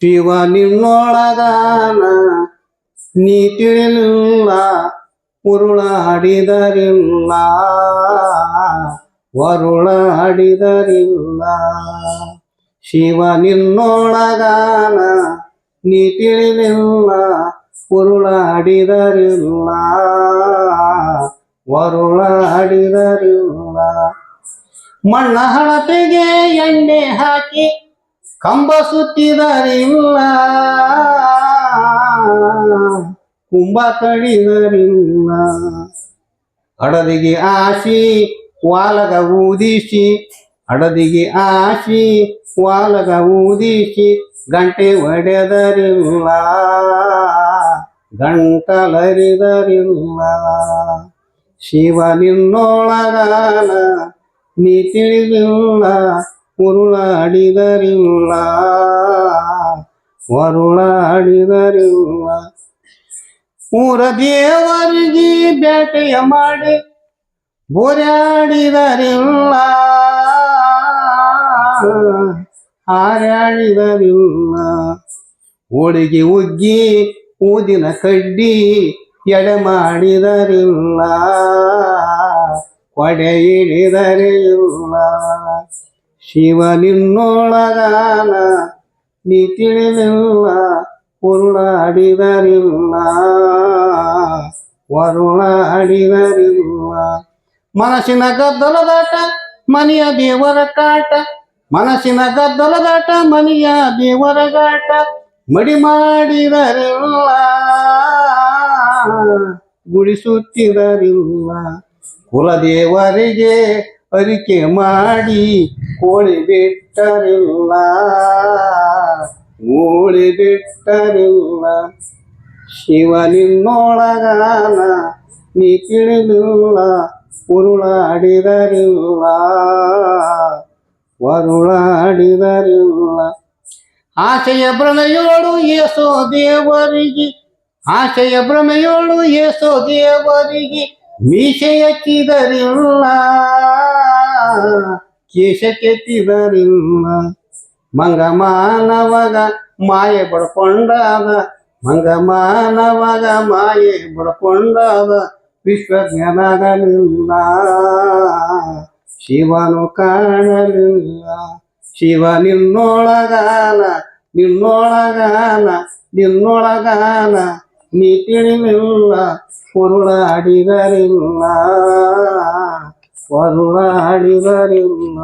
ಶಿವ ನಿನ್ನೊಳಗಾನ ನೀ ತಿಳಿಲಿಲ್ಲ ಉರುಳಾಡಿದರಿಲ್ಲ ವರುಳಾಡಿದರಿಲ್ಲ ಶಿವ ನಿನ್ನೊಳಗಾನ ನೀ ತಿಳಿಲಿಲ್ಲ ಉರುಳಾಡಿದರಿಲ್ಲ ವರುಳಾಡಿದರಿಲ್ಲ ಮಣ್ಣ ಹಳತೆಗೆ ಎಣ್ಣೆ ಹಾಕಿ ಕಂಬ ಸುತ್ತಿದರಿಲ್ಲ ಕುಂಭ ಕಡಿದರಿಲ್ಲ ಹಡದಿಗೆ ಆಶಿ ವಾಲಗ ಊದಿಸಿ ಹಡದಿಗೆ ಆಶಿ ವಾಲಗ ಊದಿಸಿ ಗಂಟೆ ಒಡೆದರಿಲ್ಲ ಗಂಟಲರಿದರಿಲ್ಲ ಶಿವ ನಿನ್ನೊಳಗಾನ ನೀ ತಿಳಿಲಿಲ್ಲ ಉರುಳಾಡಿದರಿಲ್ಲ ವರುಳಾಡಿದರಿಲ್ಲ ಊರ ದೇವರಿಗೆ ಬೇಟೆಯ ಮಾಡಿ ಬೋರ್ಯಾಡಿದರಿಲ್ಲ ಹಾರ್ಯಾಡಿದರಿಲ್ಲ ಹೋಳಿಗೆ ಉಗ್ಗಿ ಊದಿನ ಕಡ್ಡಿ ಎಡೆ ಮಾಡಿದರಿಲ್ಲ ಕೊಡೆ ಹಿಡಿದರಿಲ್ಲ ಶಿವ ನಿನ್ನೊಳಗಾನ ನೀ ತಿಳಿಲಿಲ್ಲ ಉರುಳಾಡಿದರಿಲ್ಲ ವರುಳಾಡಿದರಿಲ್ಲ ಮನಸ್ಸಿನ ಗದ್ದಲದಾಟ ಮನೆಯ ದೇವರ ಕಾಟ ಮನಸ್ಸಿನ ಗದ್ದಲದಾಟ ಮನೆಯ ದೇವರ ಗಾಟ ಮಡಿ ಮಾಡಿದರಿಲ್ಲ ಗುಡಿಸುತ್ತಿದರಿಲ್ಲ ಕುಲದೇವರಿಗೆ ಅರಿಕೆ ಮಾಡಿ ಕೋಳಿ ಬಿಟ್ಟರಿಲ್ಲ ಮೂಳಿ ಬಿಟ್ಟರಿಲ್ಲ ಶಿವ ನಿನ್ನೊಳಗಾನ ನೀ ತಿಳಿಲಿಲ್ಲ ಉರುಳಾಡಿದರಿಲ್ಲ ವರುಳಾಡಿದರಿಲ್ಲ ಆಶಯ ಭ್ರಮೆಯೋಳು ಏಸೋ ದೇವರಿಗೆ ಆಶಯ ಭ್ರಮೆಯೋಳು ಏಸೋ ದೇವರಿಗೆ ಮೀಸೆ ಎತ್ತಿದರಿಲ್ಲ ಕೇಶ ಕೆತ್ತಿದರಿಲ್ಲ ಮಂಗ ಮಾನವಗ ಮಾಯೆ ಬಡ್ಕೊಂಡಾದ ಮಂಗ ಮಾನವಗ ಮಾಯೆ ಬಡ್ಕೊಂಡಾದ ವಿಶ್ವಜ್ಞಾನಗಳಿಲ್ಲ ಶಿವನು ಕಾಣಲಿಲ್ಲ ಶಿವ ನಿನ್ನೊಳಗಾನ ನಿನ್ನೊಳಗಾನ ನಿನ್ನೊಳಗಾನ ನೀ ತಿಳಿಲಿಲ್ಲ ಉರುಳಾಡಿದರಿಲ್ಲ ವರುಳಾಡಿದರಿಲ್ಲ